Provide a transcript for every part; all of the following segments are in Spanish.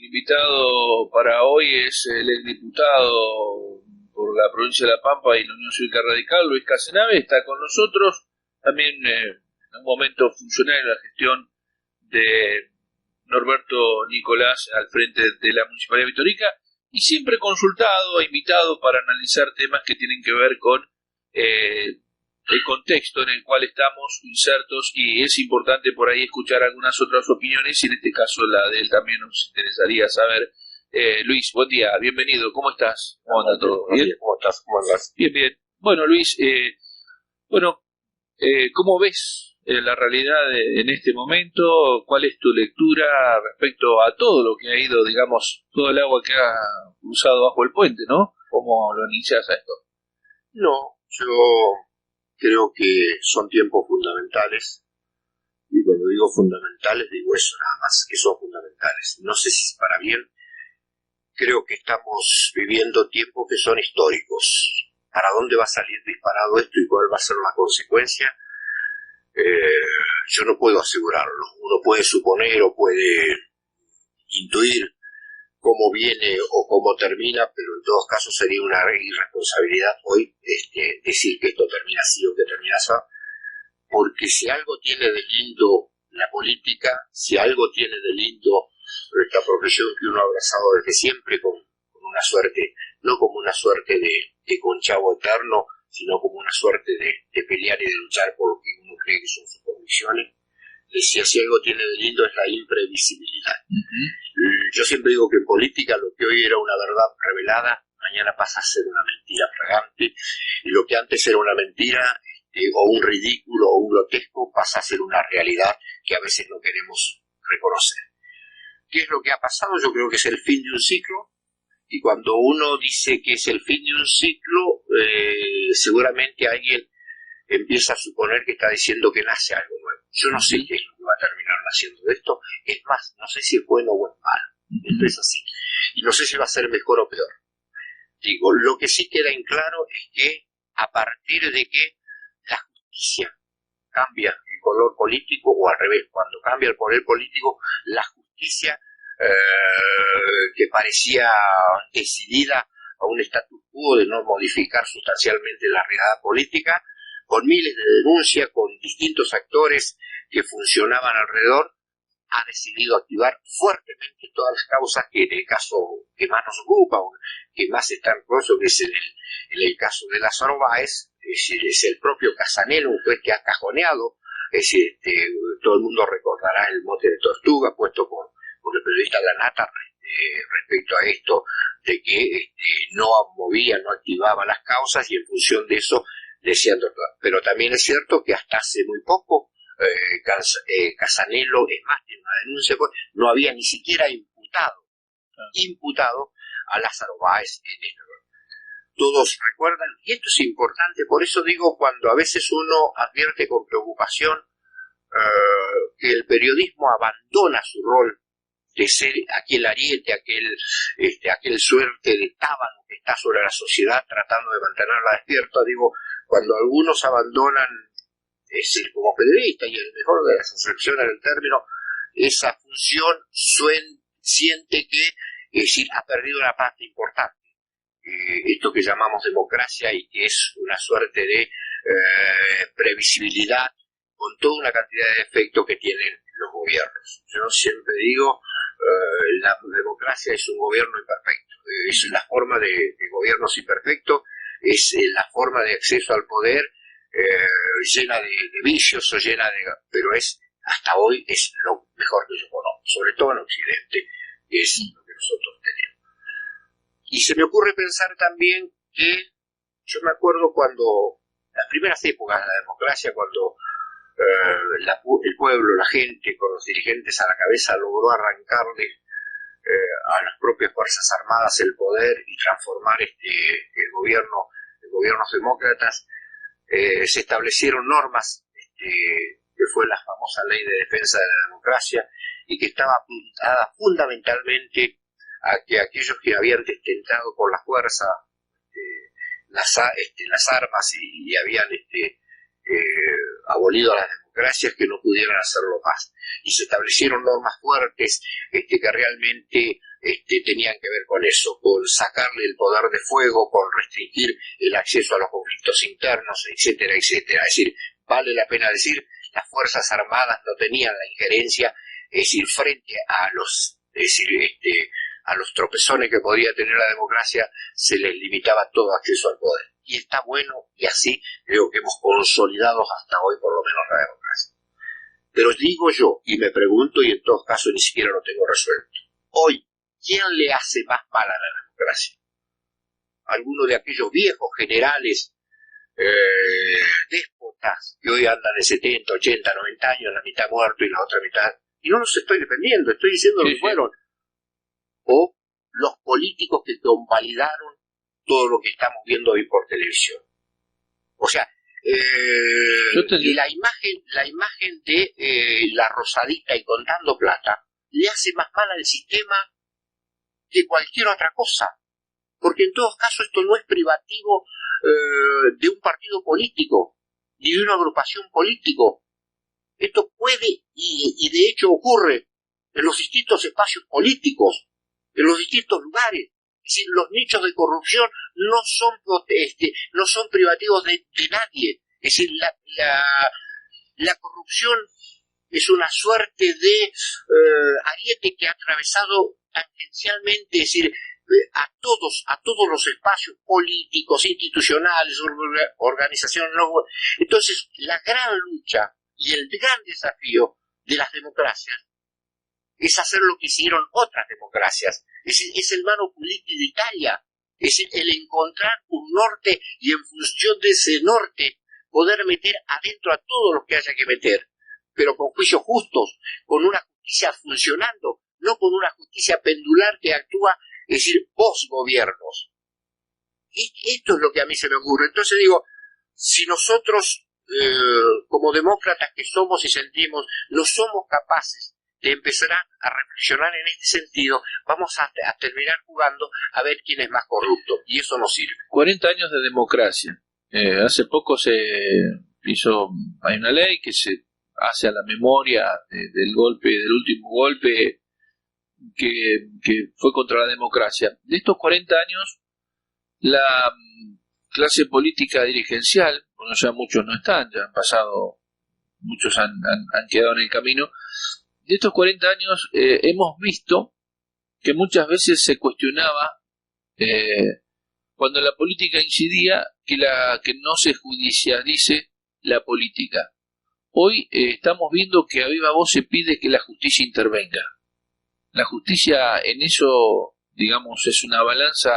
invitado para hoy es el exdiputado por la provincia de La Pampa y la Unión Cívica Radical, Luis Casenave, está con nosotros, también en un momento funcionario en la gestión de Norberto Nicolás al frente de la Municipalidad de Vitorica, y siempre consultado e invitado para analizar temas que tienen que ver con el contexto en el cual estamos insertos, y es importante por ahí escuchar algunas otras opiniones, y en este caso la de él también nos interesaría saber. Luis, buen día, bienvenido, ¿cómo estás? ¿Cómo anda todo? ¿Bien? ¿Cómo estás? ¿Cómo andas? Bien, bien. Bueno, Luis, ¿cómo ves la realidad en este momento? ¿Cuál es tu lectura respecto a todo lo que ha ido, digamos, todo el agua que ha cruzado bajo el puente, ¿no? ¿Cómo lo inicias a esto? No, yo creo que son tiempos fundamentales, y cuando digo fundamentales digo eso nada más, que son fundamentales. No sé si es para bien, creo que estamos viviendo tiempos que son históricos. ¿Para dónde va a salir disparado esto y cuál va a ser la consecuencia? Yo no puedo asegurarlo. Uno puede suponer o puede intuir cómo viene o cómo termina, pero en todos casos sería una irresponsabilidad hoy decir que esto termina así o que termina así, porque si algo tiene de lindo la política, si algo tiene de lindo esta profesión que uno ha abrazado desde siempre con una suerte, no como una suerte de conchavo eterno, sino como una suerte de pelear y de luchar por lo que uno cree que son sus convicciones. Decía, si algo tiene de lindo es la imprevisibilidad. Yo siempre digo que en política lo que hoy era una verdad revelada, mañana pasa a ser una mentira fragante, y lo que antes era una mentira o un ridículo o un grotesco pasa a ser una realidad que a veces no queremos reconocer. ¿Qué es lo que ha pasado? Yo creo que es el fin de un ciclo, y cuando uno dice que es el fin de un ciclo, seguramente alguien empieza a suponer que está diciendo que nace algo nuevo. Yo no sé qué es lo que va a terminar naciendo de esto, es más, no sé si es bueno o es malo, esto es así, y no sé si va a ser mejor o peor. Digo, lo que sí queda en claro es que a partir de que la justicia cambia el color político, o al revés, cuando cambia el poder político, la justicia que parecía decidida a un status quo de no modificar sustancialmente la realidad política, con miles de denuncias, con distintos actores que funcionaban alrededor, ha decidido activar fuertemente todas las causas que en el caso que más nos ocupa, o que más está en curso, que es en el caso de Lázaro Báez, es el propio Casanelo, un juez que ha cajoneado, todo el mundo recordará el mote de tortuga puesto por el periodista Lanata respecto a esto, de que no movía, no activaba las causas, y en función de eso decían tortuga. Pero también es cierto que hasta hace muy poco Casanelo, es más, tiene una denuncia, no había ni siquiera imputado a Lázaro Báez en esto. Todos recuerdan, y esto es importante, por eso digo, cuando a veces uno advierte con preocupación que el periodismo abandona su rol de ser aquel ariete, aquel suerte de tábano que está sobre la sociedad tratando de mantenerla despierta, digo, cuando algunos abandonan, como periodista, y el mejor de las acepciones del término, esa función, siente que ha perdido una parte importante. Esto que llamamos democracia, y que es una suerte de previsibilidad, con toda una cantidad de efectos que tienen los gobiernos. Yo siempre digo, la democracia es un gobierno imperfecto, es la forma de gobiernos imperfectos, es la forma de acceso al poder llena de vicios, pero hasta hoy es lo mejor que yo conozco, sobre todo en Occidente, que es lo que nosotros tenemos. Y se me ocurre pensar también que yo me acuerdo cuando las primeras épocas de la democracia, cuando el pueblo, la gente, con los dirigentes a la cabeza, logró arrancarle a las propias Fuerzas Armadas el poder y transformar gobiernos demócratas, se establecieron normas, que fue la famosa Ley de Defensa de la Democracia, y que estaba apuntada fundamentalmente a que aquellos que habían detentado por la fuerza las armas y habían abolido las democracias que no pudieran hacerlo más. Y se establecieron normas fuertes que realmente tenían que ver con eso, con sacarle el poder de fuego, con restringir el acceso a los conflictos internos, etcétera, etcétera. Es decir, vale la pena decir, las Fuerzas Armadas no tenían la injerencia, es decir, frente a los tropezones que podía tener la democracia, se les limitaba todo acceso al poder. Y está bueno, y así creo que hemos consolidado hasta hoy por lo menos la democracia. Pero digo yo, y me pregunto, y en todo caso ni siquiera lo tengo resuelto, hoy, ¿quién le hace más mal a la democracia? ¿Alguno de aquellos viejos generales déspotas que hoy andan de 70, 80, 90 años, la mitad muerto y la otra mitad? Y no los estoy defendiendo, estoy diciendo lo que fueron. O los políticos que convalidaron todo lo que estamos viendo hoy por televisión. O sea, la imagen de la Rosadita y contando plata le hace más mal al sistema que cualquier otra cosa. Porque en todo caso esto no es privativo de un partido político, ni de una agrupación político. Esto puede, y de hecho ocurre, en los distintos espacios políticos, en los distintos lugares. Es decir, los nichos de corrupción no son privativos de nadie. Es decir, la corrupción es una suerte de ariete que ha atravesado tangencialmente, es decir, a todos los espacios políticos, institucionales, organizaciones. Entonces, la gran lucha y el gran desafío de las democracias es hacer lo que hicieron otras democracias. Es el mano puliti de Italia, es el encontrar un norte y en función de ese norte poder meter adentro a todos los que haya que meter, pero con juicios justos, con una justicia funcionando, no con una justicia pendular que actúa, es decir, posgobiernos. Esto es lo que a mí se me ocurre. Entonces digo, si nosotros, como demócratas que somos y sentimos, no somos capaces de empezar a reflexionar en este sentido, vamos a terminar jugando a ver quién es más corrupto, y eso no sirve. 40 años de democracia. Hace poco hay una ley que se hace a la memoria del último golpe que fue contra la democracia. De estos 40 años, la clase política dirigencial, bueno, ya muchos no están, ya han pasado, muchos han quedado en el camino. De estos 40 años hemos visto que muchas veces se cuestionaba cuando la política incidía que no se judicialice la política. Hoy estamos viendo que a viva voz se pide que la justicia intervenga. La justicia en eso, digamos, es una balanza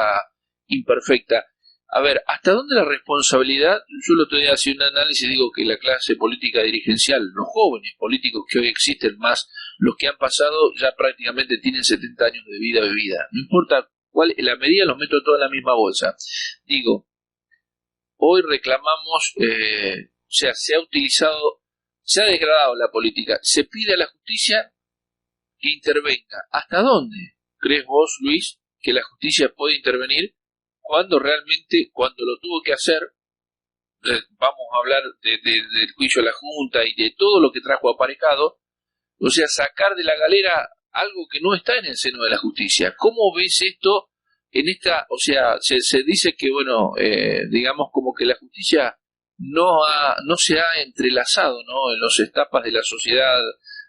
imperfecta. A ver, ¿hasta dónde la responsabilidad? Yo el otro día hacía un análisis y digo que la clase política dirigencial, los jóvenes políticos que hoy existen, más los que han pasado, ya prácticamente tienen 70 años de vida vivida. No importa cuál, la medida los meto todos en la misma bolsa. Digo, hoy reclamamos, se ha degradado la política. Se pide a la justicia que intervenga. ¿Hasta dónde crees vos, Luis, que la justicia puede intervenir? Cuando lo tuvo que hacer, vamos a hablar del juicio de la Junta y de todo lo que trajo aparejado, o sea, sacar de la galera algo que no está en el seno de la justicia. ¿Cómo ves esto en esta, o sea, se dice que, bueno, digamos como que la justicia no se ha entrelazado, ¿no?, en las etapas de la sociedad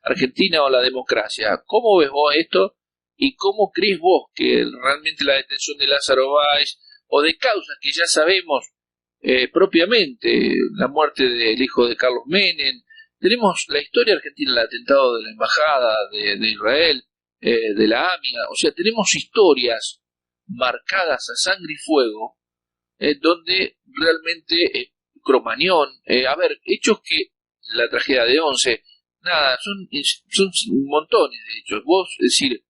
argentina o la democracia? ¿Cómo ves vos esto? ¿Y cómo crees vos que realmente la detención de Lázaro Báez o de causas que ya sabemos propiamente, la muerte del hijo de Carlos Menem, tenemos la historia argentina, el atentado de la embajada de Israel, de la AMIA, o sea, tenemos historias marcadas a sangre y fuego, donde realmente Cromañón, hechos que la tragedia de Once, nada, son montones de hechos. Vos, es decir,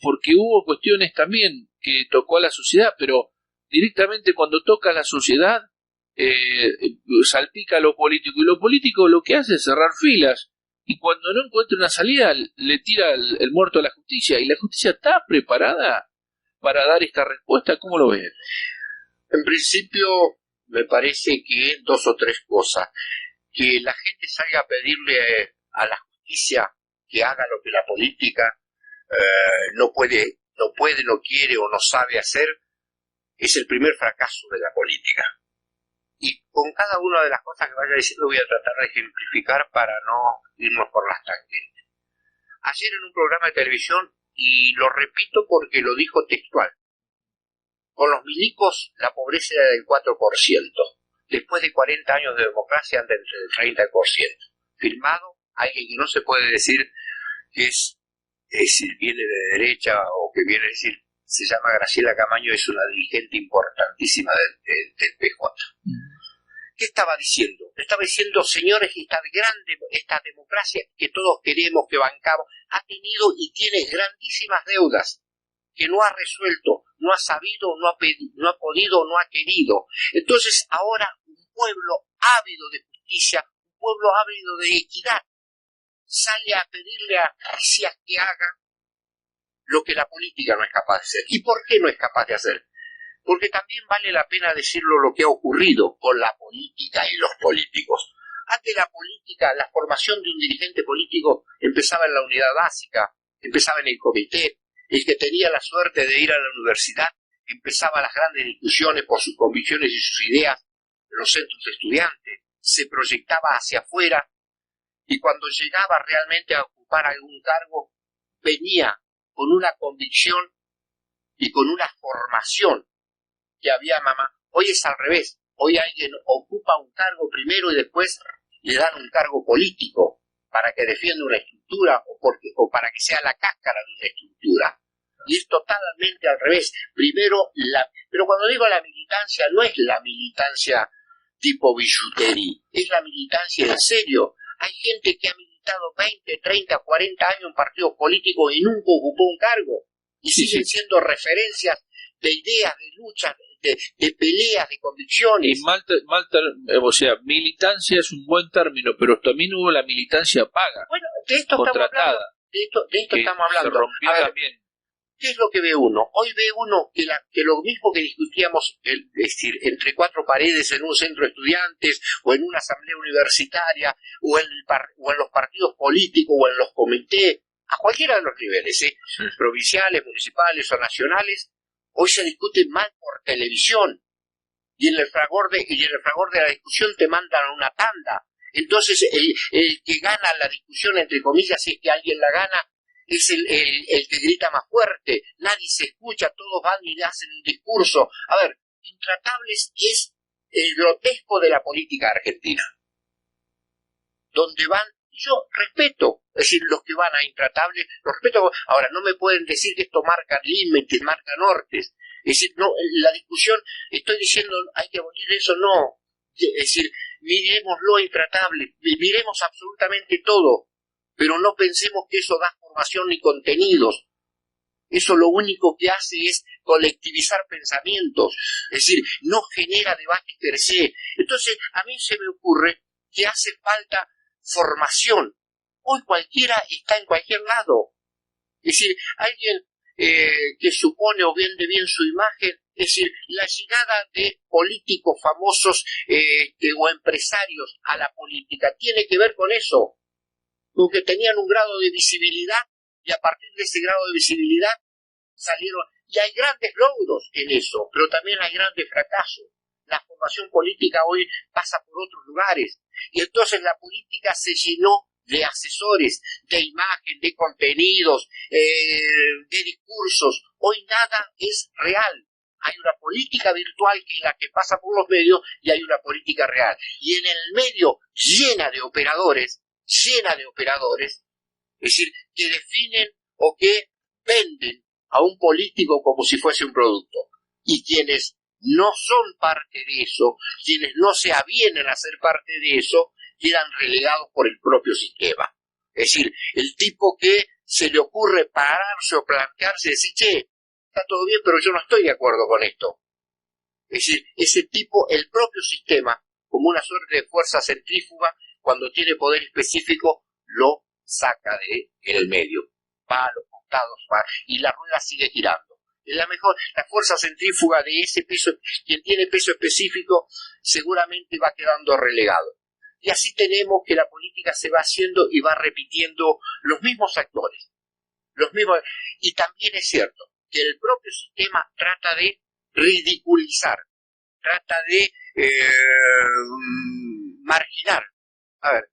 porque hubo cuestiones también que tocó a la sociedad, pero directamente cuando toca a la sociedad salpica a lo político, y lo político lo que hace es cerrar filas, y cuando no encuentra una salida le tira el muerto a la justicia, y la justicia está preparada para dar esta respuesta. ¿Cómo lo ves? En principio me parece que dos o tres cosas. que la gente salga a pedirle a la justicia que haga lo que la política no puede, no quiere o no sabe hacer, es el primer fracaso de la política. Y con cada una de las cosas que vaya diciendo voy a tratar de ejemplificar para no irnos por las tangentes. Ayer en un programa de televisión, y lo repito porque lo dijo textual, con los milicos la pobreza era del 4%. Después de 40 años de democracia anda entre el 30%. Firmado alguien que no se puede decir que es decir, viene de derecha o que viene a decir, se llama Graciela Camaño, es una dirigente importantísima del PJ. ¿Qué estaba diciendo? Estaba diciendo, señores, esta democracia que todos queremos, que bancamos, ha tenido y tiene grandísimas deudas que no ha resuelto, no ha sabido, no ha podido, no ha querido. Entonces ahora un pueblo ávido de justicia, un pueblo ávido de equidad, sale a pedirle a justicia que haga lo que la política no es capaz de hacer. ¿Y por qué no es capaz de hacer? Porque también vale la pena decirlo lo que ha ocurrido con la política y los políticos. Antes la política, la formación de un dirigente político empezaba en la unidad básica, empezaba en el comité. El que tenía la suerte de ir a la universidad empezaba las grandes discusiones por sus convicciones y sus ideas en los centros de estudiantes, se proyectaba hacia afuera y cuando llegaba realmente a ocupar algún cargo venía con una convicción y con una formación que había mamá. Hoy es al revés, hoy alguien ocupa un cargo primero y después le dan un cargo político para que defienda una estructura o para que sea la cáscara de una estructura. Y es totalmente al revés. Primero, pero cuando digo la militancia, no es la militancia tipo billutería, es la militancia en serio. Hay gente que ha militado 20, 30, 40 años en partidos políticos y nunca ocupó un cargo. Y siguen siendo referencias de ideas, de luchas, de peleas, de convicciones. Y o sea, militancia es un buen término, pero también hubo la militancia paga. Bueno, de esto contratada, estamos hablando. De esto estamos hablando. Se rompió también. ¿Qué es lo que ve uno? Hoy ve uno que lo mismo que discutíamos, es decir, entre cuatro paredes en un centro de estudiantes, o en una asamblea universitaria, o en los partidos políticos, o en los comités, a cualquiera de los niveles, provinciales, municipales o nacionales, hoy se discute mal por televisión, y en el fragor de la discusión te mandan a una tanda. Entonces el que gana la discusión, entre comillas, si es que alguien la gana, es el que grita más fuerte. Nadie se escucha, todos van y le hacen un discurso. A ver, Intratables es el grotesco de la política argentina, donde van, yo respeto, es decir, los que van a Intratables, los respeto. Ahora, no me pueden decir que esto marca límites, marca nortes. Es decir, no, la discusión, estoy diciendo hay que abolir eso, no. Es decir, miremoslo Intratable, miremos absolutamente todo, pero no pensemos que eso da formación ni contenidos. Eso lo único que hace es colectivizar pensamientos, es decir, no genera debate per se. Entonces, a mí se me ocurre que hace falta formación. Hoy cualquiera está en cualquier lado. Es decir, alguien que supone o vende bien su imagen, es decir, la llegada de políticos famosos o empresarios a la política tiene que ver con eso, porque tenían un grado de visibilidad y a partir de ese grado de visibilidad salieron, y hay grandes logros en eso, pero también hay grandes fracasos. La formación política hoy pasa por otros lugares y entonces la política se llenó de asesores, de imagen, de contenidos, de discursos. Hoy nada es real. Hay una política virtual que es la que pasa por los medios y hay una política real. Y en el medio llena de operadores, es decir, que definen o que venden a un político como si fuese un producto. Y quienes no son parte de eso, quienes no se avienen a ser parte de eso, quedan relegados por el propio sistema. Es decir, el tipo que se le ocurre pararse o plantearse y decir, che, está todo bien, pero yo no estoy de acuerdo con esto. Es decir, ese tipo, el propio sistema, como una suerte de fuerza centrífuga, cuando tiene poder específico, lo saca de en el medio. Va a los costados, y la rueda sigue girando. Es la fuerza centrífuga de ese peso, quien tiene peso específico, seguramente va quedando relegado. Y así tenemos que la política se va haciendo y va repitiendo los mismos actores. Los mismos. Y también es cierto que el propio sistema trata de ridiculizar, trata de marginar. A ver,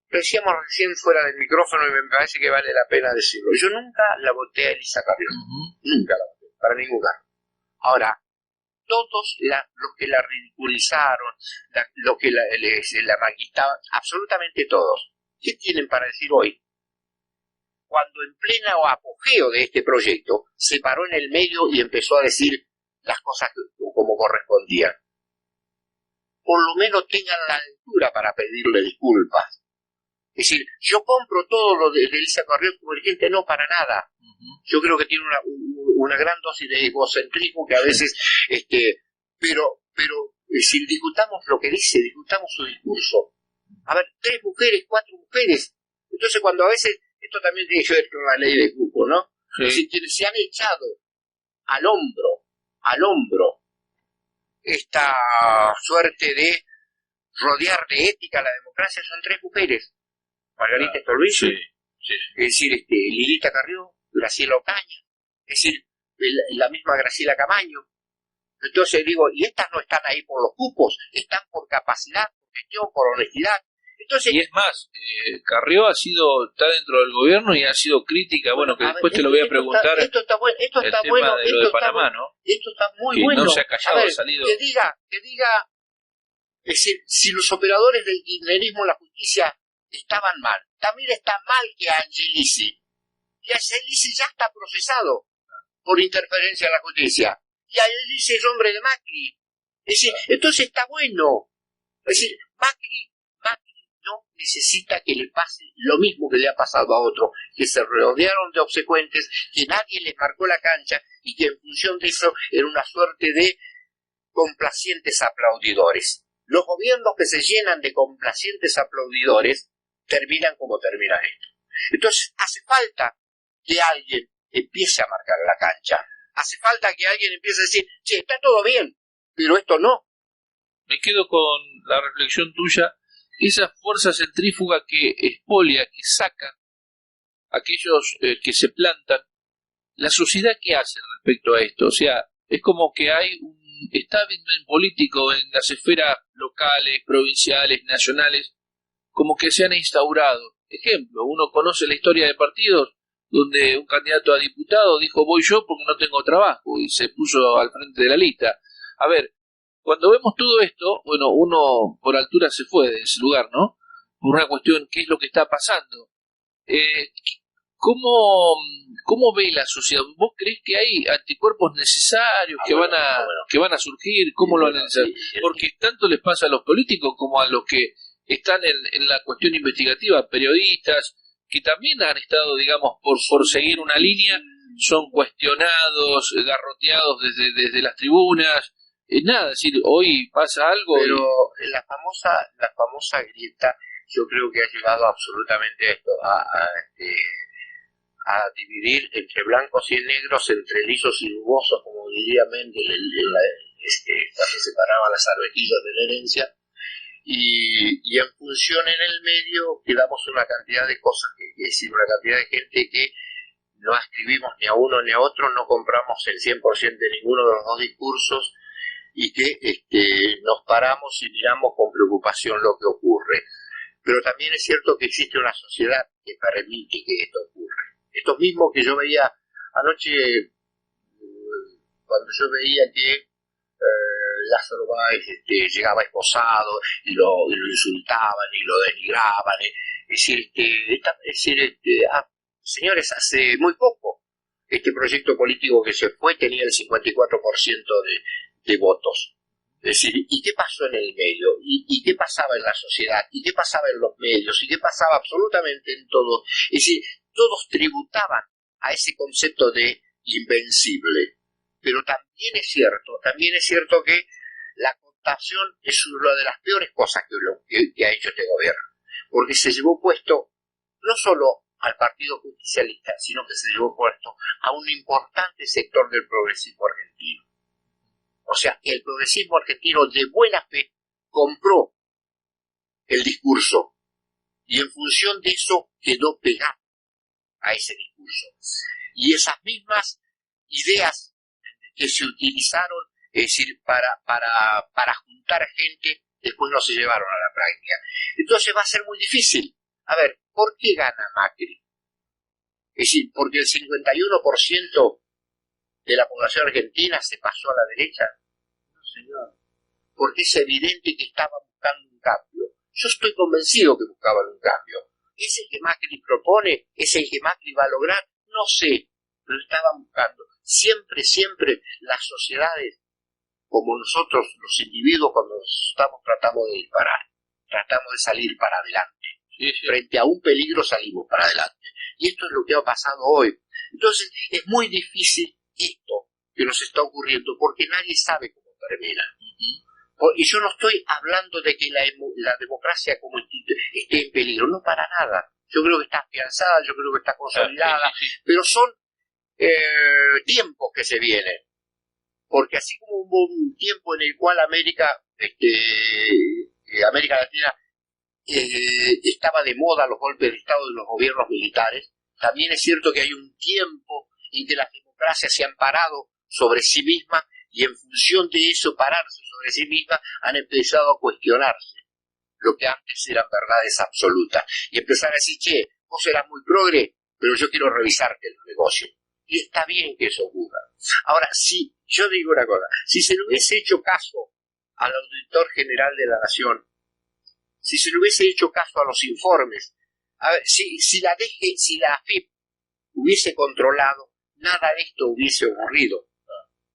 decíamos recién fuera del micrófono y me parece que vale la pena decirlo. Yo nunca la voté a Elisa Carrió. Nunca la voté, para ningún cargo. Ahora, todos los que la ridiculizaron, los que la maquistaban, absolutamente todos, ¿qué tienen para decir hoy? Cuando en plena apogeo de este proyecto se paró en el medio y empezó a decir las cosas como correspondían. Por lo menos tengan la altura para pedirle disculpas. Es decir, yo compro todo lo de Elisa Carrió como dirigente, no para nada. Yo creo que tiene una gran dosis de egocentrismo que a veces, pero es decir, discutamos lo que dice, discutamos su discurso. A ver, 3 mujeres, 4 mujeres. Entonces cuando a veces, esto también tiene que ver con la ley de cupo, ¿no? Sí. Es decir, quienes se han echado al hombro, esta suerte de rodear de ética la democracia son 3 mujeres. Margarita Stolbizer, es decir, Lilita Carrió, Graciela Ocaña, es decir, la misma Graciela Camaño. Entonces digo, y estas no están ahí por los cupos, están por capacidad, por gestión, por honestidad. Entonces, y es más, Carrió está dentro del gobierno y ha sido crítica, bueno, que después te lo voy a preguntar. Esto está bueno, esto está bueno, de lo de Panamá, ¿no? Esto está muy bueno. No se ha callado, ha salido. Que diga, es decir, si los operadores del kirchnerismo en la justicia estaban mal, también está mal que Angelici. Y Angelici ya está procesado por interferencia en la justicia. Y Angelici es hombre de Macri. Es decir, entonces está bueno. Es decir, Macri no necesita que le pase lo mismo que le ha pasado a otros, que se rodearon de obsecuentes, que nadie les marcó la cancha y que en función de eso era una suerte de complacientes aplaudidores. Los gobiernos que se llenan de complacientes aplaudidores terminan como termina esto. Entonces hace falta que alguien empiece a marcar la cancha. Hace falta que alguien empiece a decir, che, está todo bien, pero esto no. Me quedo con la reflexión tuya. Esa fuerza centrífuga que expolia, que saca a aquellos que se plantan, la sociedad, ¿qué hace respecto a esto? O sea, es como que hay un establishment político en las esferas locales, provinciales, nacionales, como que se han instaurado. Ejemplo, uno conoce la historia de partidos donde un candidato a diputado dijo voy yo porque no tengo trabajo y se puso al frente de la lista. A ver, cuando vemos todo esto, bueno, uno por altura se fue de ese lugar, ¿no? Por una cuestión, ¿qué es lo que está pasando? ¿Cómo ve la sociedad? ¿Vos creés que hay anticuerpos necesarios que van a surgir? ¿Cómo lo analizan? Porque tanto les pasa a los políticos como a los que están en la cuestión investigativa, periodistas, que también han estado, digamos, por seguir una línea, son cuestionados, garroteados desde las tribunas. Nada, es decir, hoy pasa algo. Pero la famosa grieta, yo creo que ha llevado absolutamente a esto, a dividir entre blancos y negros, entre lisos y rugosos, como diría Mendel, cuando separaba las arvejitas de la herencia, y en función en el medio quedamos una cantidad de cosas, es decir, una cantidad de gente que no ascribimos ni a uno ni a otro, no compramos el 100% de ninguno de los dos discursos, y que nos paramos y miramos con preocupación lo que ocurre. Pero también es cierto que existe una sociedad que permite que esto ocurra. Esto mismo que yo veía anoche, cuando yo veía que Lázaro Báez llegaba esposado y lo insultaban y lo denigraban. Señores, hace muy poco este proyecto político que se fue tenía el 54% de votos. Es decir, ¿y qué pasó en el medio? ¿Y qué pasaba en la sociedad? ¿Y qué pasaba en los medios? ¿Y qué pasaba absolutamente en todo? Es decir, todos tributaban a ese concepto de invencible. Pero también es cierto que la cooptación es una de las peores cosas que ha hecho este gobierno. Porque se llevó puesto no solo al Partido Justicialista, sino que se llevó puesto a un importante sector del progresismo argentino. O sea, el progresismo argentino de buena fe compró el discurso. Y en función de eso quedó pegado a ese discurso. Y esas mismas ideas que se utilizaron, es decir, para juntar gente, después no se llevaron a la práctica. Entonces va a ser muy difícil. A ver, ¿por qué gana Macri? Es decir, porque el 51% de la población argentina se pasó a la derecha. No, señor. Porque es evidente que estaban buscando un cambio. Yo estoy convencido que buscaban un cambio. ¿Es el que Macri propone? ¿Es el que Macri va a lograr? No sé, pero estaban buscando. Siempre las sociedades, como nosotros los individuos cuando tratamos de disparar, tratamos de salir para adelante. Sí. Frente a un peligro salimos para adelante. Y esto es lo que ha pasado hoy. Entonces es muy difícil esto que nos está ocurriendo porque nadie sabe cómo termina. Y yo no estoy hablando de que la democracia como instituto esté en peligro, no para nada. Yo creo que está afianzada, yo creo que está consolidada, pero son tiempos que se vienen. Porque así como hubo un tiempo en el cual América Latina estaba de moda los golpes de Estado de los gobiernos militares, también es cierto que hay un tiempo en que las democracias se han parado sobre sí mismas y en función de eso, pararse sobre sí mismas, han empezado a cuestionarse lo que antes eran verdades absolutas y empezar a decir, che, vos eras muy progre, pero yo quiero revisarte los negocios. Y está bien que eso ocurra. Ahora, si yo digo una cosa, si se le hubiese hecho caso al auditor general de la Nación, si se le hubiese hecho caso a los informes, a ver, si la AFIP hubiese controlado, nada de esto hubiese ocurrido.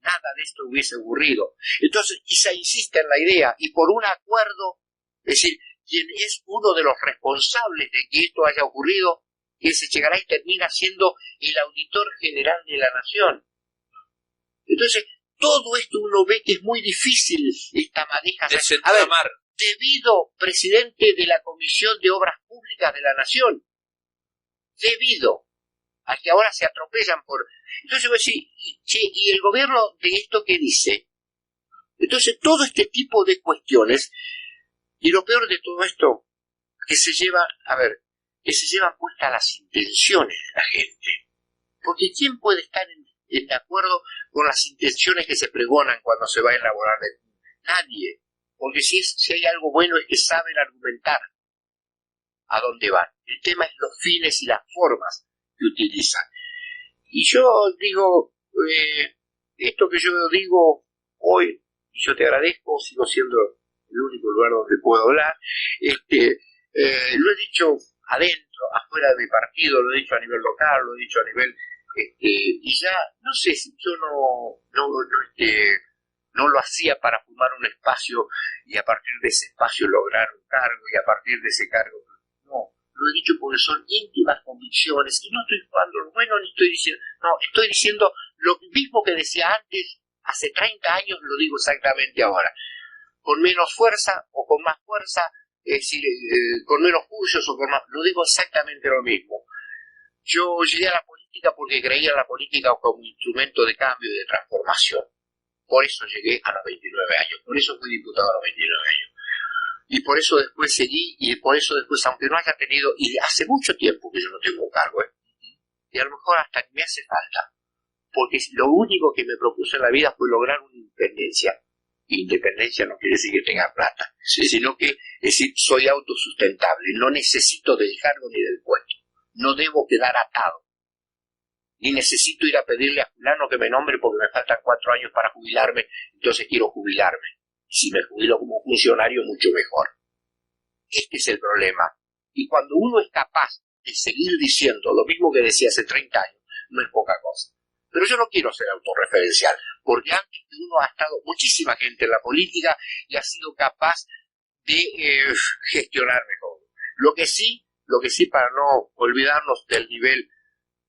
Nada de esto hubiese ocurrido. Entonces, y se insiste en la idea, y por un acuerdo, es decir, quien es uno de los responsables de que esto haya ocurrido, que se llegará y termina siendo el auditor general de la Nación. Entonces, todo esto uno ve que es muy difícil esta maneja. A ver, debido presidente de la Comisión de Obras Públicas de la Nación, debido a que ahora se atropellan por... Entonces voy a decir, che, ¿y el gobierno de esto qué dice? Entonces todo este tipo de cuestiones, y lo peor de todo esto, que se lleva, que se llevan puestas las intenciones de la gente. Porque ¿quién puede estar de acuerdo con las intenciones que se pregonan cuando se va a elaborar? Nadie. Porque si hay algo bueno es que saben argumentar a dónde van. El tema es los fines y las formas que utilizan. Y yo digo, esto que yo digo hoy, y yo te agradezco, sigo siendo el único lugar donde puedo hablar, lo he dicho adentro, afuera de mi partido, lo he dicho a nivel local, lo he dicho a nivel, y ya, no sé si yo no lo hacía para fumar un espacio y a partir de ese espacio lograr un cargo y a partir de ese cargo, no. Lo he dicho porque son íntimas convicciones y no estoy jugando lo bueno ni estoy diciendo, no, estoy diciendo lo mismo que decía antes, hace 30 años, lo digo exactamente ahora, con menos fuerza o con más fuerza, es decir, con menos juicios o con más, lo digo exactamente lo mismo. Yo llegué a la política porque creía en la política como instrumento de cambio y de transformación. Por eso llegué a los 29 años, por eso fui diputado a los 29 años. Y por eso después seguí, y por eso después, aunque no haya tenido, y hace mucho tiempo que yo no tengo un cargo, y a lo mejor hasta me hace falta, porque lo único que me propuse en la vida fue lograr una independencia. Independencia no quiere decir que tenga plata, sino que, es decir, soy autosustentable, no necesito del cargo ni del puesto, no debo quedar atado, ni necesito ir a pedirle a fulano que me nombre porque me faltan 4 años para jubilarme, entonces quiero jubilarme. Si me jubilo como funcionario, mucho mejor. Este es el problema. Y cuando uno es capaz de seguir diciendo lo mismo que decía hace 30 años, no es poca cosa. Pero yo no quiero ser autorreferencial, porque antes que uno ha estado muchísima gente en la política y ha sido capaz de gestionar mejor. Lo que sí, para no olvidarnos del nivel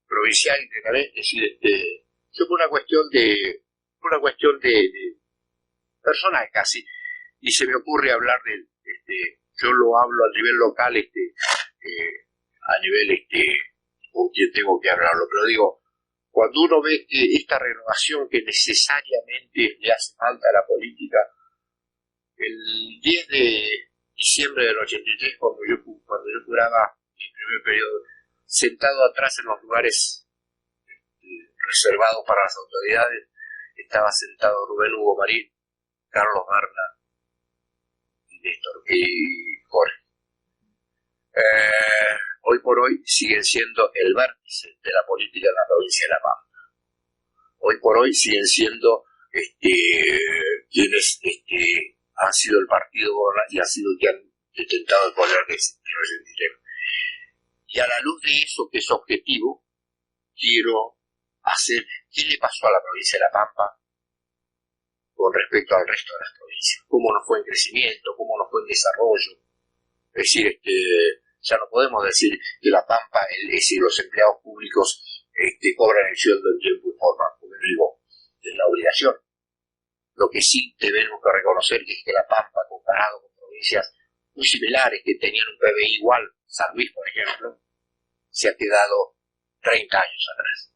provincial, es decir, yo por una cuestión de personal casi, y se me ocurre hablar yo lo hablo a nivel local, a nivel con quien tengo que hablarlo, pero digo, cuando uno ve esta renovación que necesariamente le hace falta a la política, el 10 diciembre del 83, cuando yo curaba mi primer periodo, sentado atrás en los lugares reservados para las autoridades, estaba sentado Rubén Hugo Marín, Carlos Berna y Néstor y Jorge. Hoy por hoy siguen siendo el vértice de la política en la provincia de La Pampa. Hoy por hoy siguen siendo quienes han sido el partido y han sido que han detentado el poder de ese dinero. Y a la luz de eso, que es objetivo, quiero hacer qué le pasó a la provincia de La Pampa con respecto al resto de las provincias. Cómo nos fue en crecimiento, cómo nos fue en desarrollo. Es decir, ya no podemos decir que La Pampa, los empleados públicos cobran el sueldo en tiempo y forma, porque digo, es la obligación. Lo que sí tenemos que reconocer es que La Pampa, comparado con provincias muy similares que tenían un PBI igual, San Luis, por ejemplo, se ha quedado 30 años atrás.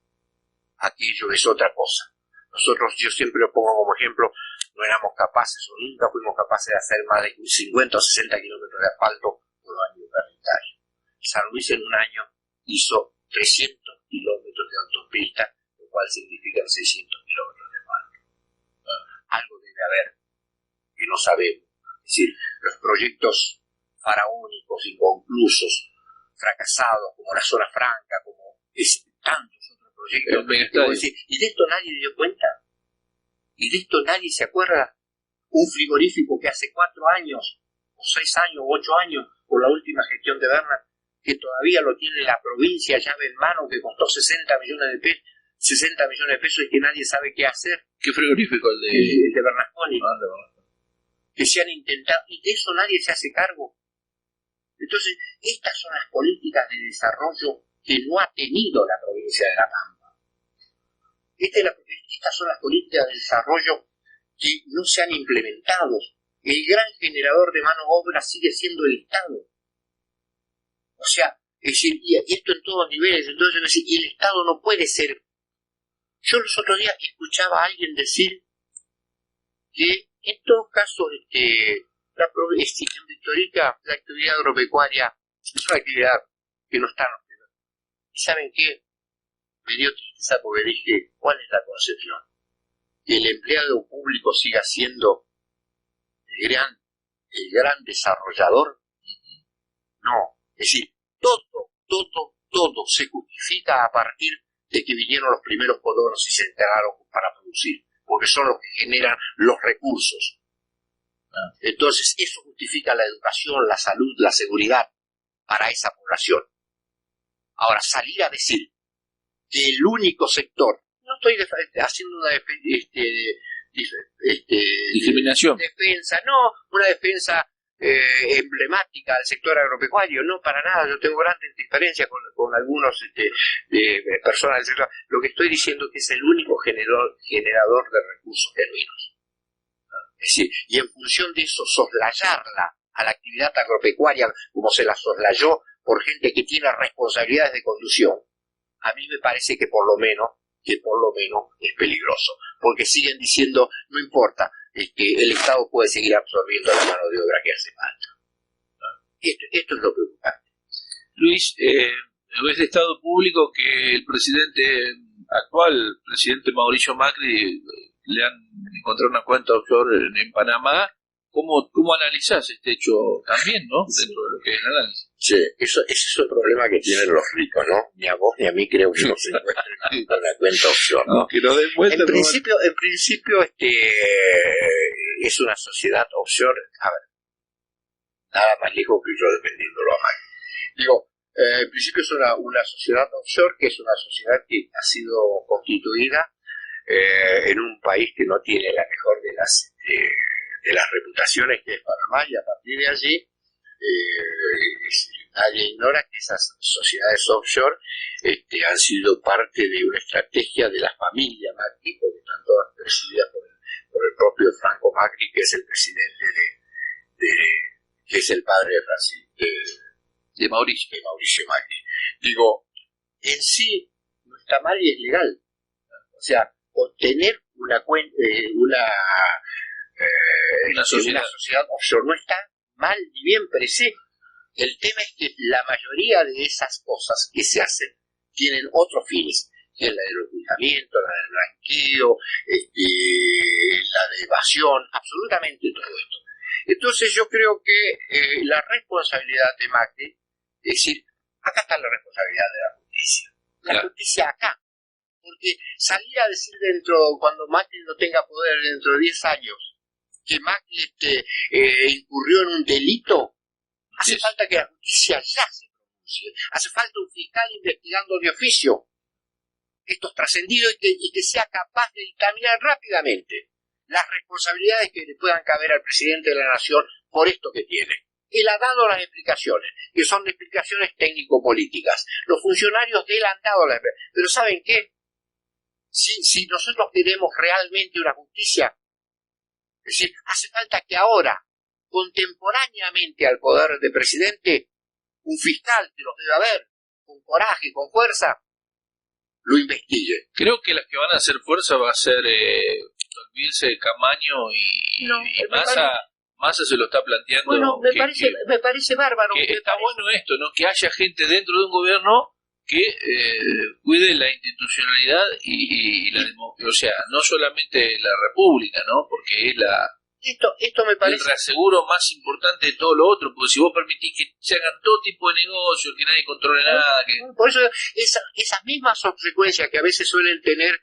Aquello es otra cosa. Nosotros, yo siempre lo pongo como ejemplo, no éramos capaces o nunca fuimos capaces de hacer más de 50 o 60 kilómetros de asfalto por año parlamentario. San Luis en un año hizo 300 kilómetros de autopista, lo cual significa 600 kilómetros de asfalto. Algo debe haber que no sabemos. Es decir, los proyectos faraónicos, inconclusos, fracasados, como la zona franca, como tantos otros proyectos. ¿Y de esto nadie dio cuenta? ¿Y de esto nadie se acuerda? Un frigorífico que hace 4 años, o 6 años, o 8 años, por la última gestión de Berna, que todavía lo tiene la provincia llave en mano, que costó 60 millones de pesos y que nadie sabe qué hacer. ¿Qué frigorífico? El de Bernasconi. Que se han intentado, y de eso nadie se hace cargo. Entonces, estas son las políticas de desarrollo que no ha tenido la provincia de La Pampa. Estas son las políticas de desarrollo que no se han implementado. El gran generador de mano de obra sigue siendo el Estado. O sea, es decir, y esto en todos niveles. Entonces, y el Estado no puede ser. Yo los otros días escuchaba a alguien decir que en todo caso en Victorica la actividad agropecuaria es una actividad que no está en los primeros. ¿Y saben qué? Me dio tristeza porque dije, ¿cuál es la concepción? ¿Que el empleado público siga siendo el gran desarrollador? No. Es decir, todo se justifica a partir de que vinieron los primeros colonos y se enteraron para producir, porque son los que generan los recursos. Entonces, eso justifica la educación, la salud, la seguridad para esa población. Ahora, salir a decir que el único sector, no estoy haciendo una discriminación, defensa, no, una defensa emblemática del sector agropecuario, no, para nada. Yo tengo grandes diferencias con algunos personas del sector. Lo que estoy diciendo es que es el único generador de recursos genuinos. Es decir, y en función de eso, soslayarla a la actividad agropecuaria como se la soslayó por gente que tiene responsabilidades de conducción, a mí me parece que por lo menos es peligroso, porque siguen diciendo, no importa, el Estado puede seguir absorbiendo la mano de obra que hace falta. Esto es lo preocupante. Luis, es de Estado público que el presidente actual, presidente Mauricio Macri, le han encontrado una cuenta offshore en Panamá. ¿Cómo analizás este hecho también, no? Dentro de lo que es el análisis. Sí, ese es el problema que tienen los ricos, ¿no? Ni a vos ni a mí creo que nos encuentren una cuenta offshore, ¿no? No, que nos den vuelta. En principio, es una sociedad offshore. A ver, nada más lejos que yo dependiéndolo a Macri. Digo, en principio es una sociedad offshore, que es una sociedad que ha sido constituida en un país que no tiene la mejor de las reputaciones, que es Panamá, y a partir de allí nadie ignora que esas sociedades offshore han sido parte de una estrategia de la familia Macri, porque están todas presididas por el propio Franco Macri, que es el presidente que es el padre de Mauricio Macri. Digo, en sí no está mal y es legal. O sea, obtener una sociedad offshore no está mal ni bien parece. El tema es que la mayoría de esas cosas que se hacen tienen otros fines, que es la del ocultamiento, la del blanqueo, la de evasión, absolutamente todo esto. Entonces yo creo que la responsabilidad de Macri, es decir, acá está la responsabilidad de la justicia. La justicia acá. Porque salir a decir cuando Macri no tenga poder dentro de 10 años, que Macri incurrió en un delito, hace falta que la justicia ya se pronuncie. Hace falta un fiscal investigando de oficio estos trascendidos y que sea capaz de dictaminar rápidamente las responsabilidades que le puedan caber al presidente de la nación por esto que tiene. Él ha dado las explicaciones, que son explicaciones técnico-políticas. Los funcionarios de él han dado las explicaciones. Pero ¿saben qué? Si nosotros queremos realmente una justicia, es decir, hace falta que ahora, contemporáneamente al poder de presidente, un fiscal que los debe haber, con coraje, con fuerza, lo investigue. Creo que las que van a hacer fuerza va a ser olvidarse de Camaño y Massa se lo está planteando. Bueno, me parece bárbaro. Que está bueno esto, ¿no? Que haya gente dentro de un gobierno que cuide la institucionalidad y la democracia, o sea, no solamente la república, ¿no? Porque es esto me parece el reaseguro más importante de todo lo otro, porque si vos permitís que se hagan todo tipo de negocios, que nadie controle nada, por eso esas mismas consecuencias que a veces suelen tener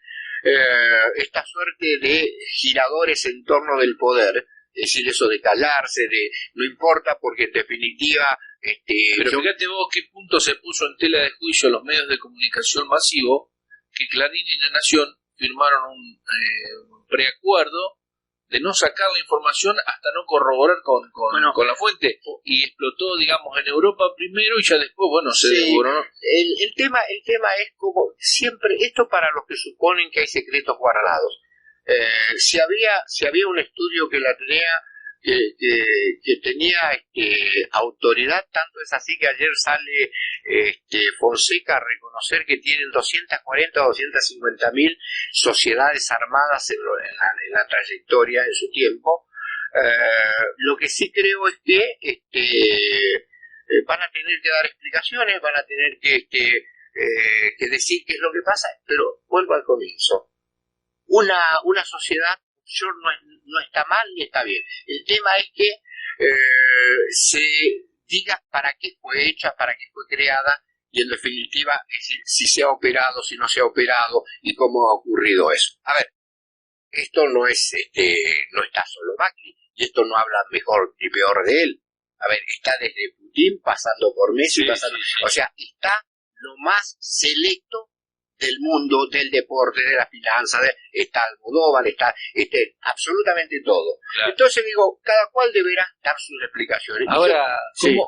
esta suerte de giradores en torno del poder, es decir, eso de callarse, de no importa, porque en definitiva pero fíjate vos qué punto se puso en tela de juicio los medios de comunicación masivos, que Clarín y La Nación firmaron un preacuerdo de no sacar la información hasta no corroborar con la fuente, y explotó, digamos, en Europa primero y ya después, se devoró, ¿no? El tema es como siempre, esto para los que suponen que hay secretos guardados. Si había un estudio que la tenía que tenía autoridad, tanto es así que ayer sale Fonseca a reconocer que tienen 240 o 250 mil sociedades armadas en la trayectoria en su tiempo. Lo que sí creo es que van a tener que dar explicaciones, van a tener que decir qué es lo que pasa, pero vuelvo al comienzo. Una sociedad no está mal ni está bien. El tema es que se diga para qué fue hecha, para qué fue creada, y en definitiva si se ha operado, si no se ha operado y cómo ha ocurrido eso. A ver, esto no está solo Macri, y esto no habla mejor ni peor de él. A ver, está desde Putin pasando por Messi, o sea, está lo más selecto del mundo, del deporte, de la finanza, está Almodóvar, está absolutamente todo. Claro. Entonces digo, cada cual deberá dar sus explicaciones. Ahora,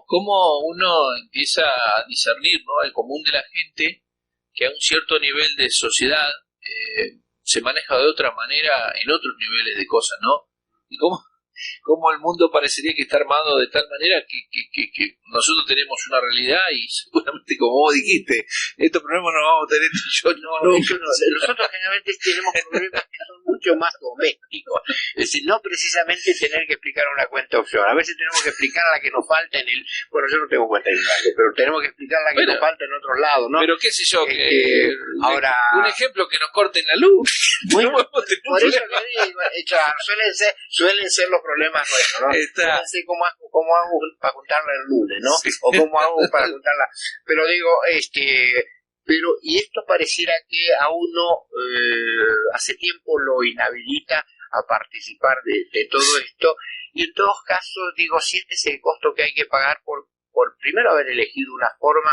¿cómo uno empieza a discernir, ¿no?, el común de la gente, que a un cierto nivel de sociedad se maneja de otra manera en otros niveles de cosas, ¿no? Y cómo el mundo parecería que está armado de tal manera que nosotros tenemos una realidad y seguramente, como vos dijiste, estos problemas no los vamos a tener nosotros generalmente tenemos problemas que son mucho más domésticos, es decir, no precisamente tener que explicar una cuenta offshore. A veces tenemos que explicar la que nos falta yo no tengo cuenta en el banco, pero tenemos que explicar la que nos falta en otros lados, ¿no? Pero qué sé yo, ahora un ejemplo, que nos corten la luz. Bueno, por eso que digo, suelen ser los problemas nuestros, ¿no? No sé cómo hago para juntarla el lunes, ¿no? Sí. O cómo hago para juntarla. Pero digo, y esto pareciera que a uno hace tiempo lo inhabilita a participar de todo esto, y en todos casos digo, si este es el costo que hay que pagar por primero haber elegido una forma.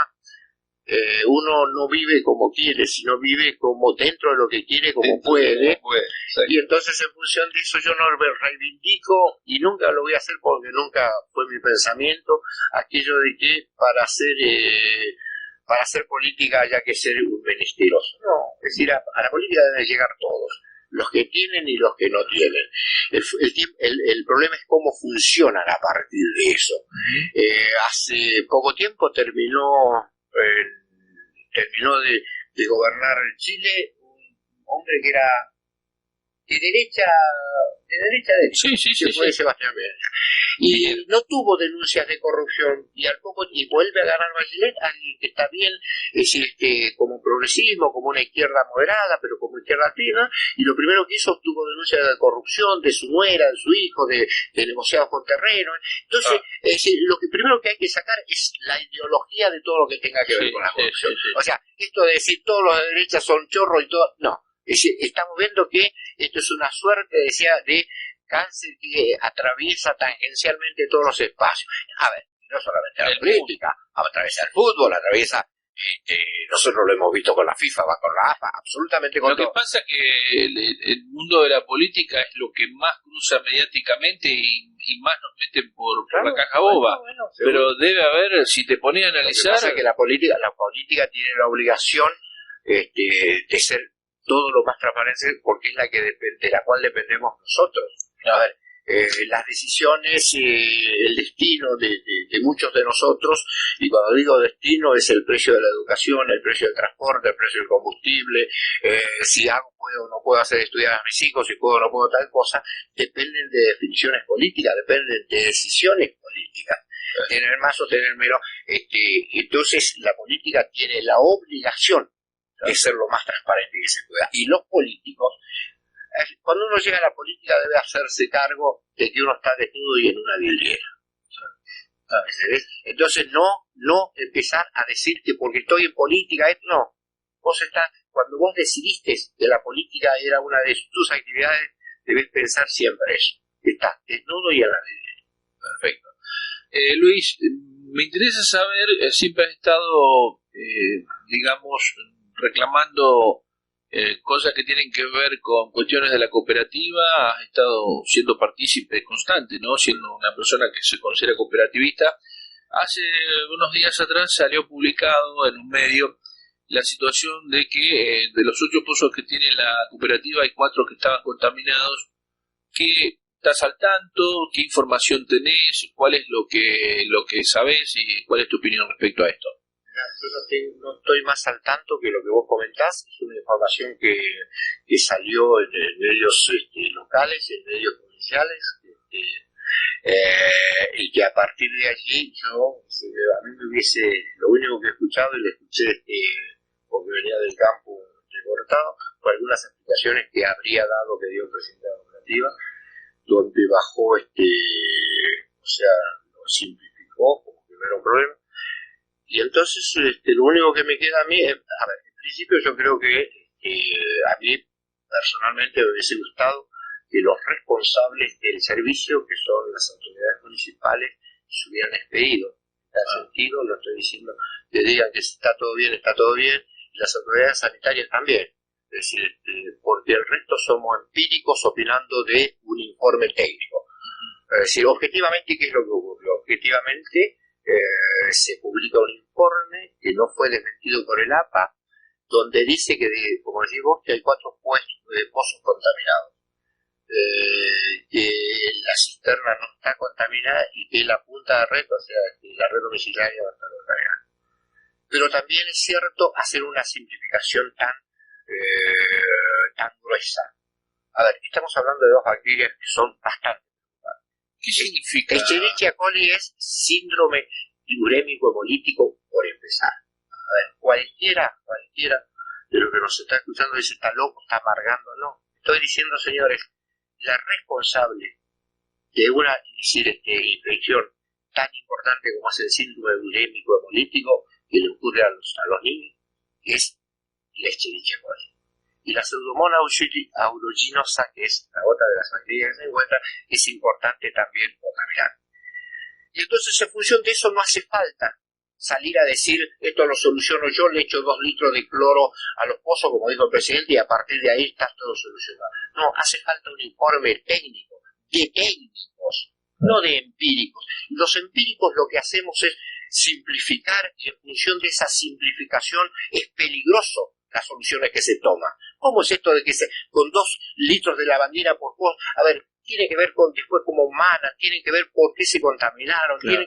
Uno no vive como quiere, sino vive como dentro de lo que quiere, como puede. Sí. Y entonces en función de eso yo no reivindico, y nunca lo voy a hacer porque nunca fue mi pensamiento, aquello de que para hacer política haya que ser un menesteroso. No, es decir, a la política deben llegar todos, los que tienen y los que no tienen. El problema es cómo funcionan a partir de eso. Hace poco tiempo terminó de gobernar Chile un hombre que era de derecha. Sí. Fue Sebastián Videla. Y no tuvo denuncias de corrupción, y al poco y vuelve a ganar Bachelet, alguien que está bien, es decir, como progresismo, como una izquierda moderada, pero como izquierda activa, y lo primero que hizo, tuvo denuncias de corrupción de su nuera, de su hijo, de negociados con terreno. Entonces, es decir, lo que primero que hay que sacar es la ideología de todo lo que tenga que ver con la corrupción. O sea, esto de decir todos los de derecha son chorros y todo, no. Es decir, estamos viendo que esto es una suerte, decía, de cáncer que atraviesa tangencialmente todos los espacios. A ver, no solamente la política, atraviesa el fútbol, atraviesa, nosotros lo hemos visto con la FIFA, va con la AFA, absolutamente con todo. Lo que pasa es que el mundo de la política es lo que más cruza mediáticamente y más nos meten por la caja boba. Bueno, pero debe haber, si te pones a analizar... Lo que pasa es que la política tiene la obligación de ser todo lo más transparente, porque es la que de la cual dependemos nosotros. A ver, las decisiones, el destino de muchos de nosotros, y cuando digo destino es el precio de la educación, el precio del transporte, el precio del combustible, si puedo o no puedo hacer estudiar a mis hijos, si puedo o no puedo tal cosa, dependen de definiciones políticas, dependen de decisiones políticas. Tener más o tener menos. Entonces la política tiene la obligación de ser lo más transparente que se pueda. Y los políticos, cuando uno llega a la política, debe hacerse cargo de que uno está desnudo y en una vidriera. ¿Sabes? Entonces no empezar a decir que porque estoy en política, no. Cuando vos decidiste que la política era una de tus actividades, debes pensar siempre eso. Estás desnudo y en la vidriera. Perfecto. Luis, me interesa saber, siempre has estado, digamos, reclamando cosas que tienen que ver con cuestiones de la cooperativa, has estado siendo partícipe constante, ¿no? Siendo una persona que se considera cooperativista. Hace unos días atrás salió publicado en un medio la situación de que de los 8 pozos que tiene la cooperativa hay 4 que estaban contaminados. ¿Qué estás al tanto? ¿Qué información tenés? ¿Cuál es lo que sabés y cuál es tu opinión respecto a esto? Yo no estoy más al tanto que lo que vos comentás. Es una información que salió en medios locales, en medios provinciales, y que a partir de allí a mí lo único que he escuchado, y lo escuché porque venía del campo recortado, fue algunas explicaciones que habría dado, que dio el presidente de la cooperativa, donde bajó, lo simplificó como que no era un problema. Y entonces lo único que me queda a mí es, a ver, en principio yo creo que a mí personalmente me hubiese gustado que los responsables del servicio, que son las autoridades municipales, se hubieran expedido. En tal sentido, no estoy diciendo que digan que si está todo bien, y las autoridades sanitarias también. Es decir, porque el resto somos empíricos opinando de un informe técnico. Es decir, objetivamente, ¿qué es lo que ocurrió? Objetivamente, se publica un informe que no fue desmentido por el APA, donde dice que, como decís vos, que hay 4 pozos contaminados, que la cisterna no está contaminada y que la punta de red, o sea, que la red domiciliaria va a estar contaminada. Pero también es cierto hacer una simplificación tan gruesa. A ver, estamos hablando de 2 bacterias que son bastante. ¿Qué significa? Escherichia coli es síndrome urémico hemolítico, por empezar. A ver, cualquiera de lo que nos está escuchando dice, está loco, está amargando. No, estoy diciendo, señores, la responsable de una infección tan importante como es el síndrome urémico hemolítico que le ocurre a los niños es la Escherichia coli. Y la Pseudomonas aeruginosa, que es la otra de las bacterias que se encuentra, es importante también contaminar. Y entonces, en función de eso, no hace falta salir a decir, esto lo soluciono yo, le echo 2 litros de cloro a los pozos, como dijo el presidente, y a partir de ahí está todo solucionado. No, hace falta un informe técnico, de técnicos, no de empíricos. Los empíricos lo que hacemos es simplificar, y en función de esa simplificación es peligroso las soluciones que se toman. ¿Cómo es esto de que con 2 litros de lavandina por pozo? A ver, tiene que ver con después como humana, tiene que ver por qué se contaminaron, claro.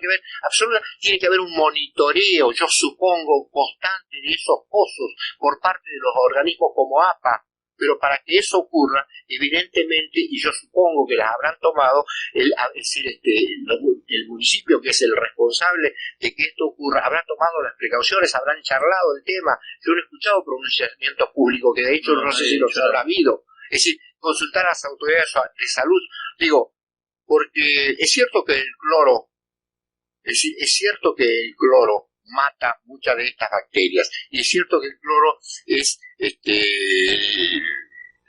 Tiene que haber un monitoreo, yo supongo, constante de esos pozos por parte de los organismos como APA, Pero para que eso ocurra, evidentemente, y yo supongo que las habrán tomado, es decir, el municipio, que es el responsable de que esto ocurra, habrá tomado las precauciones, habrán charlado el tema. Yo no he escuchado pronunciamientos públicos, que de hecho no sé si los habrá habido. Es decir, consultar a las autoridades de salud, digo, porque es cierto que el cloro, es cierto que el cloro mata muchas de estas bacterias, y es cierto que el cloro es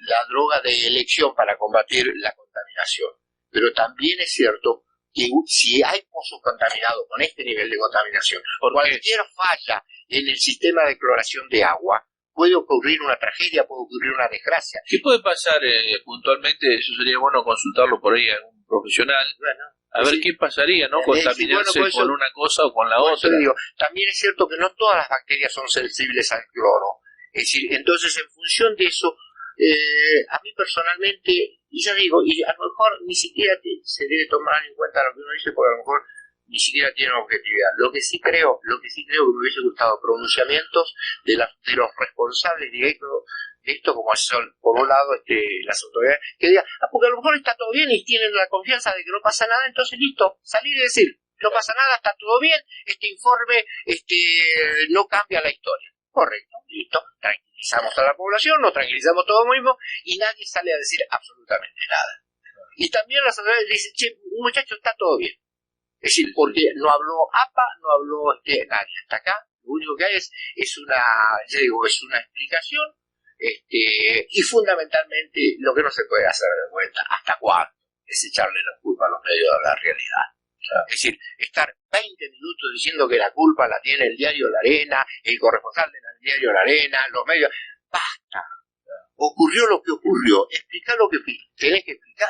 la droga de elección para combatir la contaminación, pero también es cierto que si hay pozos contaminados con este nivel de contaminación, por cualquier falla en el sistema de cloración de agua, puede ocurrir una tragedia, puede ocurrir una desgracia. ¿Qué puede pasar puntualmente? Eso sería bueno consultarlo por ahí a un profesional. Bueno, a ver qué pasaría, ¿no? Contaminarse con una cosa o con la otra. Digo, también es cierto que no todas las bacterias son sensibles al cloro. Es decir, entonces en función de eso, a mí personalmente, y ya digo, y a lo mejor ni siquiera se debe tomar en cuenta lo que uno dice, porque a lo mejor ni siquiera tiene objetividad. Lo que sí creo que me hubiese gustado pronunciamientos de los responsables directos de esto, como son, por un lado, las autoridades, que digan, porque a lo mejor está todo bien y tienen la confianza de que no pasa nada, entonces listo, salir y decir, no pasa nada, está todo bien, este informe no cambia la historia. Correcto, listo, tranquilizamos a la población, nos tranquilizamos todos mismos y nadie sale a decir absolutamente nada. Y también las autoridades dicen, che, muchachos, está todo bien. Es decir, porque no habló APA, no habló nadie. Hasta acá lo único que hay es una explicación, y fundamentalmente lo que no se puede hacer de vuelta, ¿hasta cuándo? Es echarle la culpa a los medios de la realidad. Es decir, estar 20 minutos diciendo que la culpa la tiene el diario La Arena, el corresponsal del diario La Arena, los medios. ¡Basta! Ocurrió lo que ocurrió. Explica lo que tenés que explicar.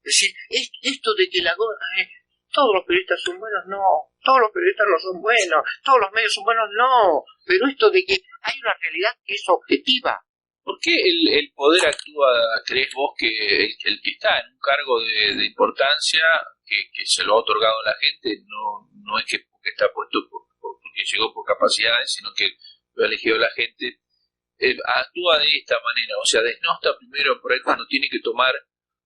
Es decir, esto de que todos los periodistas son buenos, no. Todos los periodistas no son buenos. Todos los medios son buenos, no. Pero esto de que hay una realidad que es objetiva. ¿Por qué el poder actúa, crees vos, que el que está en un cargo de importancia, que se lo ha otorgado a la gente, no es que porque está puesto porque llegó por capacidades, sino que lo ha elegido la gente, actúa de esta manera? O sea, desnosta primero por ahí cuando tiene que tomar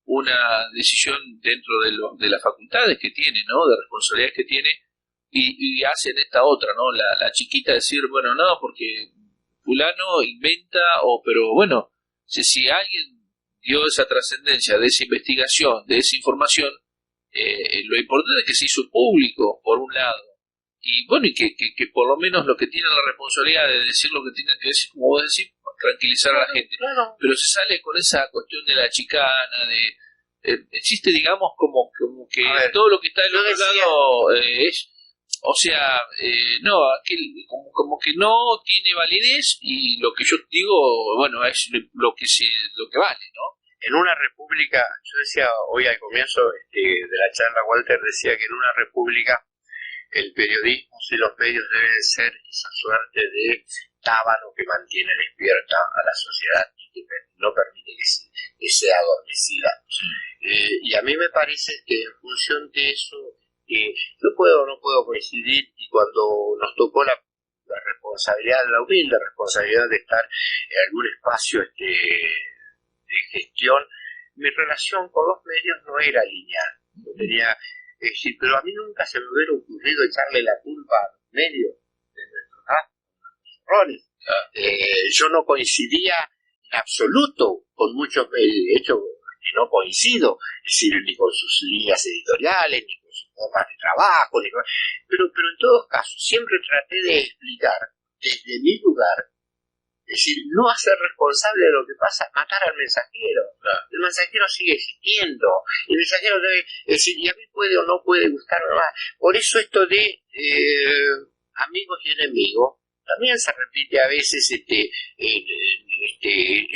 una decisión dentro de las facultades que tiene, ¿no? De responsabilidades que tiene, y hacen esta otra, ¿no? La chiquita decir, bueno, no, porque fulano inventa, pero bueno, si alguien dio esa trascendencia de esa investigación, de esa información, lo importante es que se hizo público, por un lado, y bueno, y que por lo menos los que tienen la responsabilidad de decir lo que tienen que decir, como vos decís, tranquilizar a la gente. Claro. Pero se sale con esa cuestión de la chicana, existe, digamos, como que todo lo que está del otro lado es, o sea, no, como que no tiene validez, y lo que yo digo, bueno, es lo que vale, ¿no? En una república, yo decía hoy al comienzo de la charla, Walter decía que en una república el periodismo y los medios deben ser esa suerte de tábano que mantiene despierta a la sociedad y que no permite que sea adormecida. Y a mí me parece que en función de eso, yo puedo o no puedo coincidir, y cuando nos tocó la responsabilidad, la humilde responsabilidad de estar en algún espacio de gestión, mi relación con los medios no era lineal. No tenía, pero a mí nunca se me hubiera ocurrido echarle la culpa a los medios de nuestros errores. Yo no coincidía en absoluto con muchos medios, de hecho no coincido, es decir, ni con sus líneas editoriales, ni con sus formas de trabajo, pero en todos casos siempre traté de explicar desde mi lugar. Es decir, no hacer responsable de lo que pasa, matar al mensajero. El mensajero sigue existiendo. El mensajero debe, es decir, y a mí puede o no puede gustarme más. Por eso esto de amigos y enemigos también se repite a veces en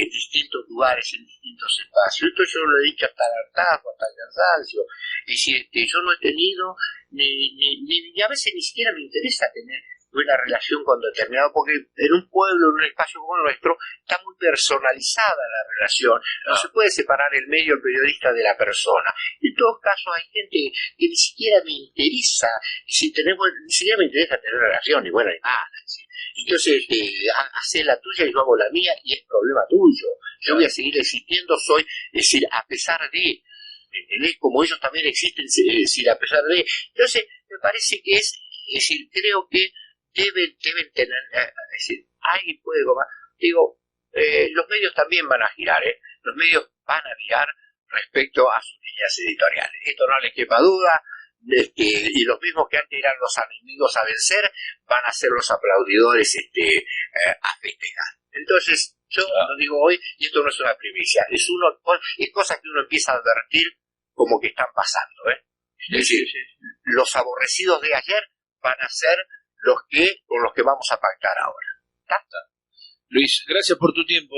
distintos lugares, en distintos espacios. Esto yo lo he dicho hasta el hartazgo, hasta el cansancio. Es decir, yo no he tenido, ni a veces ni siquiera me interesa tener buena relación con determinado, porque en un pueblo, en un espacio como el nuestro, está muy personalizada la relación, no se puede separar el medio periodista de la persona. En todos casos hay gente que ni siquiera me interesa, ni siquiera me interesa tener relación, ni buena ni mala. Entonces, hace la tuya y yo hago la mía y es problema tuyo. Yo voy a seguir existiendo, es decir, a pesar de, como ellos también existen, es decir, a pesar de. Entonces, me parece que es decir, creo que deben tener, es decir, alguien puede comer, digo, los medios también van a girar, los medios van a girar respecto a sus líneas editoriales. Esto no les quepa duda. Y los mismos que antes eran los enemigos a vencer van a ser los aplaudidores a festejar. Entonces, yo lo digo hoy, y esto no es una primicia, es cosas que uno empieza a advertir como que están pasando. Es decir, los aborrecidos de ayer van a ser con los que vamos a pactar ahora. ¿Está? Luis, gracias por tu tiempo.